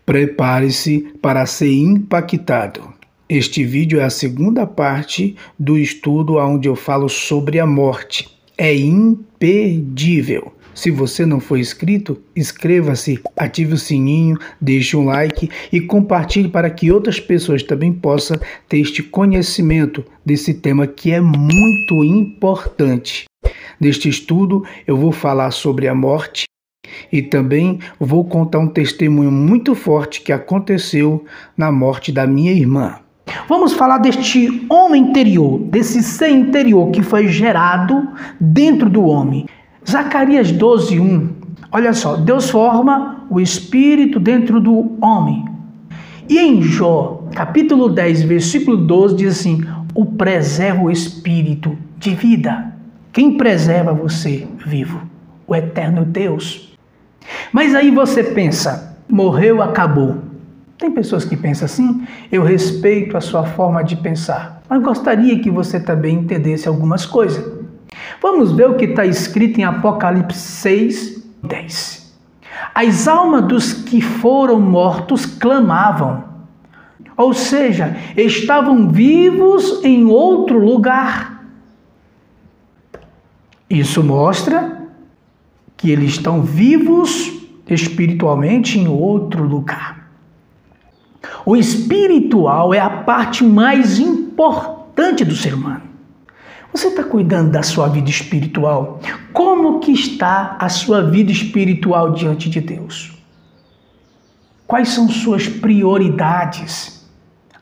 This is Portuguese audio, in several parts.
Prepare-se para ser impactado. Este vídeo é a segunda parte do estudo onde eu falo sobre a morte. É imperdível. Se você não for inscrito, inscreva-se, ative o sininho, deixe um like e compartilhe para que outras pessoas também possam ter este conhecimento desse tema que é muito importante. Neste estudo, eu vou falar sobre a morte e também vou contar um testemunho muito forte que aconteceu na morte da minha irmã. Vamos falar deste homem interior, desse ser interior que foi gerado dentro do homem. Zacarias 12:1. Olha só, Deus forma o espírito dentro do homem. E em Jó, capítulo 10, versículo 12, diz assim: o preserva o espírito de vida. Quem preserva você vivo? O eterno Deus. Mas aí você pensa, morreu, acabou. Tem pessoas que pensam assim, eu respeito a sua forma de pensar, mas gostaria que você também entendesse algumas coisas. Vamos ver o que está escrito em Apocalipse 6:10. As almas dos que foram mortos clamavam, ou seja, estavam vivos em outro lugar. Isso mostra que eles estão vivos espiritualmente em outro lugar. O espiritual é a parte mais importante do ser humano. Você está cuidando da sua vida espiritual? Como que está a sua vida espiritual diante de Deus? Quais são suas prioridades?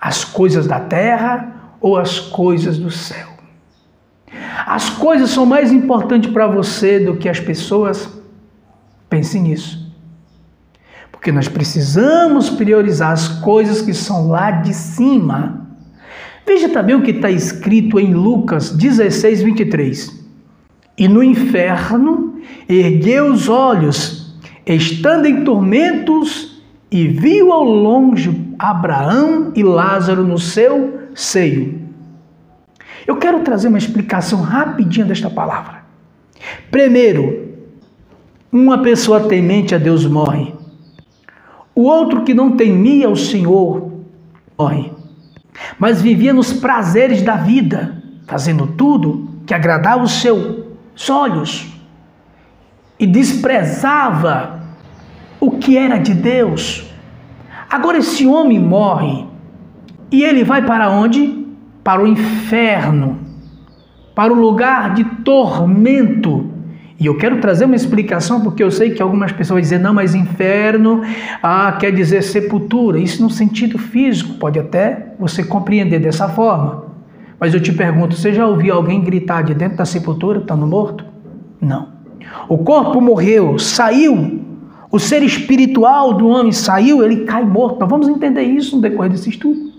As coisas da terra ou as coisas do céu? As coisas são mais importantes para você do que as pessoas? Pense nisso. Porque nós precisamos priorizar as coisas que são lá de cima. Veja também o que está escrito em Lucas 16:23. E no inferno ergueu os olhos, estando em tormentos, e viu ao longe Abraão e Lázaro no seu seio. Eu quero trazer uma explicação rapidinha desta palavra. Primeiro, uma pessoa temente a Deus morre. O outro que não temia o Senhor morre, mas vivia nos prazeres da vida, fazendo tudo que agradava os seus olhos e desprezava o que era de Deus. Agora esse homem morre e ele vai para onde? Para o inferno, para o lugar de tormento. E eu quero trazer uma explicação porque eu sei que algumas pessoas vão dizer, não, mas inferno quer dizer sepultura. Isso no sentido físico, pode até você compreender dessa forma. Mas eu te pergunto, você já ouviu alguém gritar de dentro da sepultura, estando morto? Não. O corpo morreu, saiu, o ser espiritual do homem saiu, ele cai morto. Então vamos entender isso no decorrer desse estudo.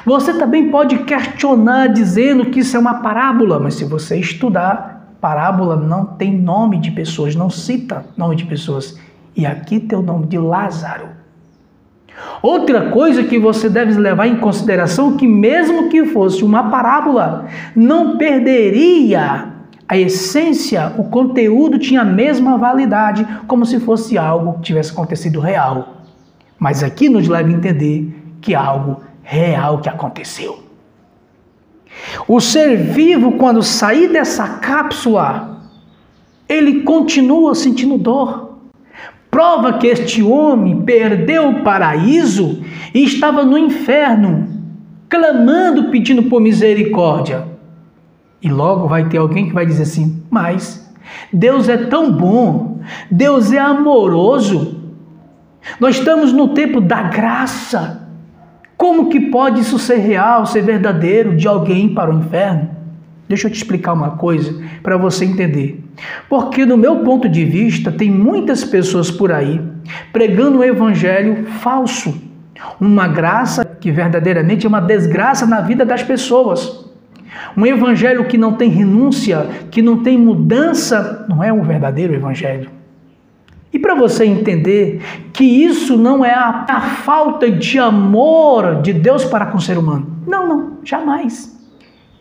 Você também pode questionar dizendo que isso é uma parábola, mas se você estudar, parábola não tem nome de pessoas, não cita nome de pessoas. E aqui tem o nome de Lázaro. Outra coisa que você deve levar em consideração é que mesmo que fosse uma parábola, não perderia a essência, o conteúdo tinha a mesma validade, como se fosse algo que tivesse acontecido real. Mas aqui nos leva a entender que é algo real que aconteceu. O ser vivo, quando sair dessa cápsula, ele continua sentindo dor. Prova que este homem perdeu o paraíso e estava no inferno, clamando, pedindo por misericórdia. E logo vai ter alguém que vai dizer assim, mas Deus é tão bom, Deus é amoroso, nós estamos no tempo da graça. Como que pode isso ser real, ser verdadeiro, de alguém para o inferno? Deixa eu te explicar uma coisa para você entender. Porque no meu ponto de vista, tem muitas pessoas por aí pregando um evangelho falso. Uma graça que verdadeiramente é uma desgraça na vida das pessoas. Um evangelho que não tem renúncia, que não tem mudança, não é um verdadeiro evangelho. E para você entender que isso não é a falta de amor de Deus para com o ser humano. Não, jamais.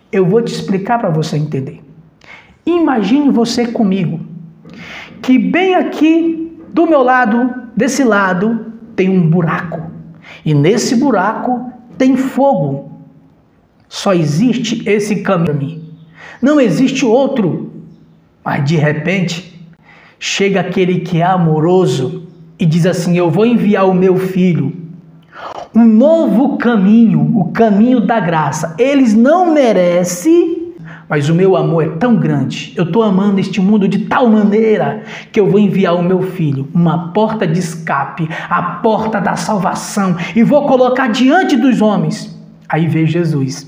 Eu vou te explicar para você entender. Imagine você comigo, que bem aqui do meu lado, desse lado, tem um buraco. E nesse buraco tem fogo. Só existe esse caminho. Não existe outro. Mas de repente, chega aquele que é amoroso e diz assim: eu vou enviar o meu filho. Um novo caminho, o caminho da graça. Eles não merecem, mas o meu amor é tão grande. Eu estou amando este mundo de tal maneira que eu vou enviar o meu filho, uma porta de escape, a porta da salvação, e vou colocar diante dos homens. Aí veio Jesus: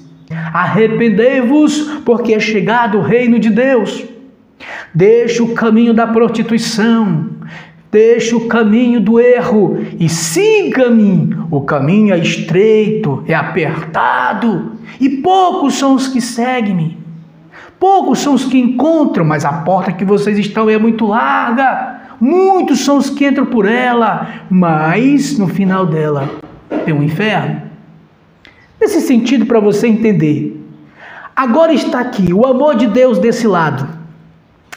arrependei-vos, porque é chegado o reino de Deus. Deixe o caminho da prostituição, deixe o caminho do erro e siga-me. O caminho é estreito, é apertado, e poucos são os que seguem-me. Poucos são os que encontram, mas a porta que vocês estão é muito larga. Muitos são os que entram por ela, mas no final dela tem um inferno. Nesse sentido, para você entender, agora está aqui o amor de Deus desse lado,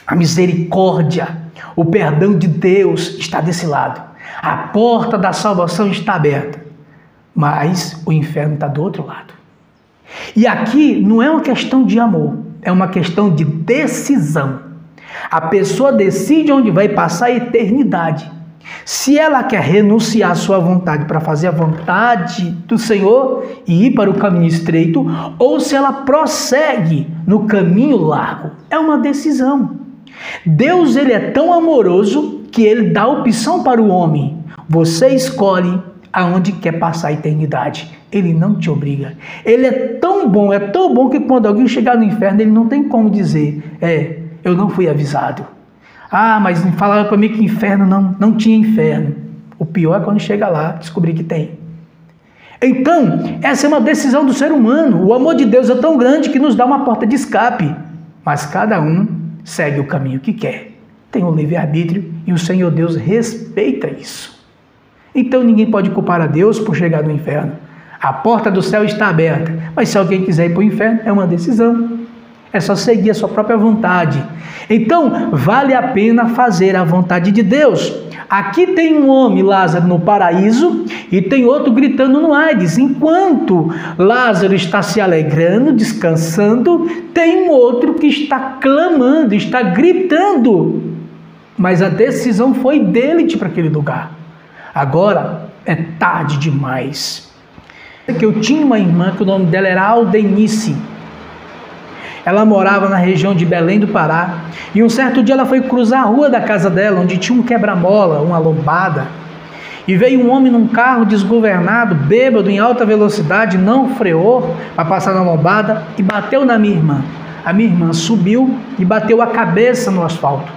a misericórdia, o perdão de Deus está desse lado, a porta da salvação está aberta, mas o inferno está do outro lado. E aqui não é uma questão de amor, é uma questão de decisão. A pessoa decide onde vai passar a eternidade. Se ela quer renunciar à sua vontade para fazer a vontade do Senhor e ir para o caminho estreito, ou se ela prossegue no caminho largo, é uma decisão. Deus, ele é tão amoroso que ele dá opção para o homem. Você escolhe aonde quer passar a eternidade. Ele não te obriga. Ele é tão bom que quando alguém chegar no inferno, ele não tem como dizer: eu não fui avisado. Ah, mas falaram para mim que inferno não tinha inferno. O pior é quando chega lá, descobrir que tem. Então, essa é uma decisão do ser humano. O amor de Deus é tão grande que nos dá uma porta de escape. Mas cada um segue o caminho que quer. Tem o livre-arbítrio e o Senhor Deus respeita isso. Então ninguém pode culpar a Deus por chegar no inferno. A porta do céu está aberta, mas se alguém quiser ir para o inferno, é uma decisão. É só seguir a sua própria vontade. Então, vale a pena fazer a vontade de Deus. Aqui tem um homem, Lázaro, no paraíso, e tem outro gritando no Hades. Enquanto Lázaro está se alegrando, descansando, tem um outro que está clamando, está gritando. Mas a decisão foi dele de ir para aquele lugar. Agora é tarde demais. Eu tinha uma irmã que o nome dela era Aldenice. Ela morava na região de Belém do Pará. E um certo dia ela foi cruzar a rua da casa dela, onde tinha um quebra-mola, uma lombada. E veio um homem num carro desgovernado, bêbado, em alta velocidade, não freou para passar na lombada e bateu na minha irmã. A minha irmã subiu e bateu a cabeça no asfalto.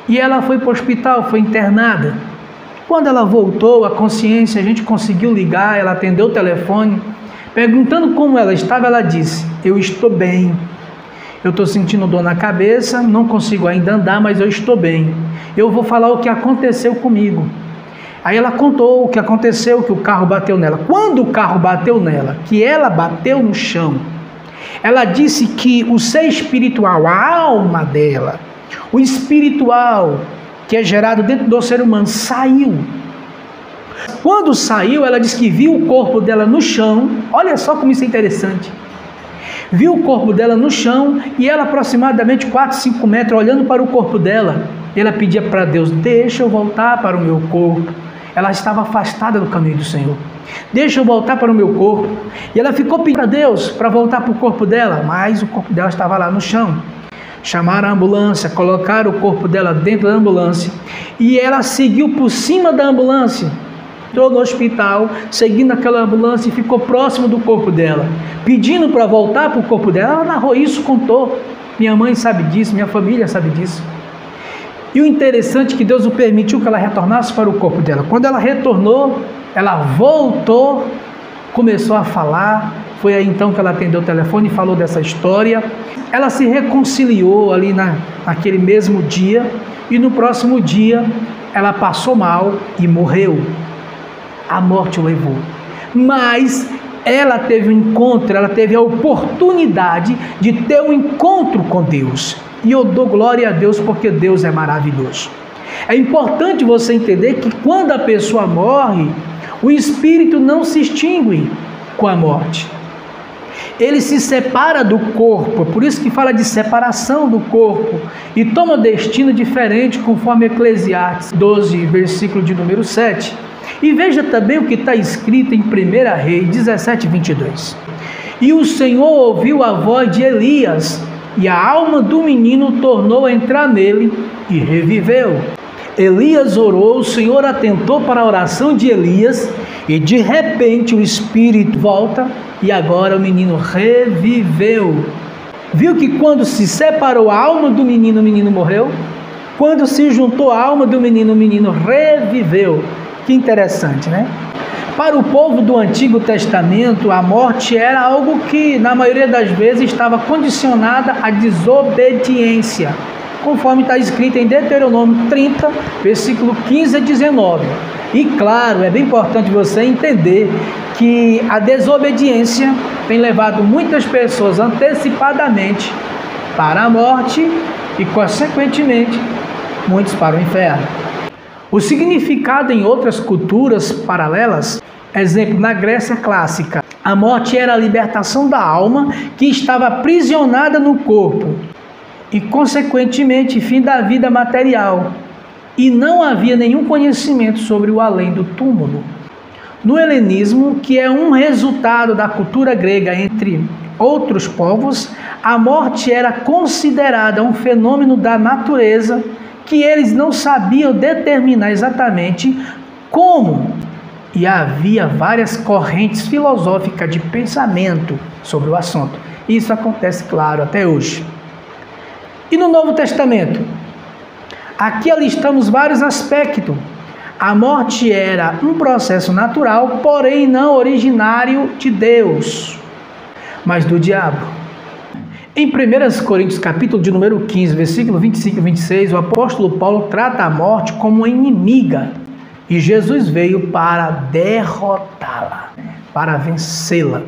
E ela foi para o hospital, foi internada. Quando ela voltou, a consciência, a gente conseguiu ligar, ela atendeu o telefone. Perguntando como ela estava, ela disse: eu estou bem. Eu estou sentindo dor na cabeça, não consigo ainda andar, mas eu estou bem. Eu vou falar o que aconteceu comigo. Aí ela contou o que aconteceu, que o carro bateu nela. Quando o carro bateu nela, que ela bateu no chão, ela disse que o ser espiritual, a alma dela, o espiritual que é gerado dentro do ser humano, saiu. Quando saiu, ela disse que viu o corpo dela no chão. Olha só como isso é interessante. Viu o corpo dela no chão e ela aproximadamente 4, 5 metros olhando para o corpo dela. E ela pedia para Deus: deixa eu voltar para o meu corpo. Ela estava afastada do caminho do Senhor. Deixa eu voltar para o meu corpo. E ela ficou pedindo para Deus para voltar para o corpo dela, mas o corpo dela estava lá no chão. Chamaram a ambulância, colocaram o corpo dela dentro da ambulância e ela seguiu por cima da ambulância. Entrou no hospital, seguindo aquela ambulância e ficou próximo do corpo dela, pedindo para voltar para o corpo dela. Ela narrou isso, contou. Minha mãe sabe disso, minha família sabe disso. E o interessante é que Deus o permitiu que ela retornasse para o corpo dela. Quando ela retornou, ela voltou, começou a falar. Foi aí então que ela atendeu o telefone e falou dessa história. Ela se reconciliou ali naquele mesmo dia e no próximo dia ela passou mal e morreu. A morte o levou. Mas ela teve um encontro, ela teve a oportunidade de ter um encontro com Deus. E eu dou glória a Deus porque Deus é maravilhoso. É importante você entender que quando a pessoa morre, o espírito não se extingue com a morte. Ele se separa do corpo, por isso que fala de separação do corpo, e toma destino diferente, conforme Eclesiastes 12, versículo de número 7. E veja também o que está escrito em 1 Reis 17, 22. E o Senhor ouviu a voz de Elias, e a alma do menino tornou a entrar nele, e reviveu. Elias orou, o Senhor atentou para a oração de Elias, e de repente o espírito volta, e agora o menino reviveu. Viu que quando se separou a alma do menino, o menino morreu? Quando se juntou a alma do menino, o menino reviveu. Que interessante, né? Para o povo do Antigo Testamento, a morte era algo que, na maioria das vezes, estava condicionada à desobediência, conforme está escrito em Deuteronômio 30, versículo 15 a 19. E claro, é bem importante você entender que a desobediência tem levado muitas pessoas antecipadamente para a morte e, consequentemente, muitos para o inferno. O significado em outras culturas paralelas, exemplo, na Grécia clássica, a morte era a libertação da alma que estava aprisionada no corpo e, consequentemente, fim da vida material. E não havia nenhum conhecimento sobre o além do túmulo. No helenismo, que é um resultado da cultura grega entre outros povos, a morte era considerada um fenômeno da natureza que eles não sabiam determinar exatamente como. E havia várias correntes filosóficas de pensamento sobre o assunto. Isso acontece, claro, até hoje. E no Novo Testamento? Aqui alistamos vários aspectos. A morte era um processo natural, porém não originário de Deus, mas do diabo. Em 1 Coríntios, capítulo de número 15, versículo 25 e 26, o apóstolo Paulo trata a morte como uma inimiga, e Jesus veio para derrotá-la, para vencê-la.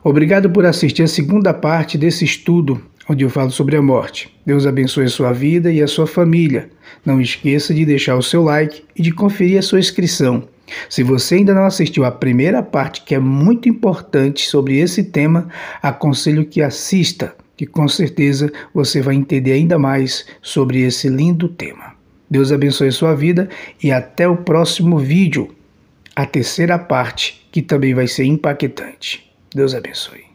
Obrigado por assistir a segunda parte desse estudo, onde eu falo sobre a morte. Deus abençoe a sua vida e a sua família. Não esqueça de deixar o seu like e de conferir a sua inscrição. Se você ainda não assistiu a primeira parte, que é muito importante sobre esse tema, aconselho que assista, que com certeza você vai entender ainda mais sobre esse lindo tema. Deus abençoe a sua vida e até o próximo vídeo, a terceira parte, que também vai ser impactante. Deus abençoe.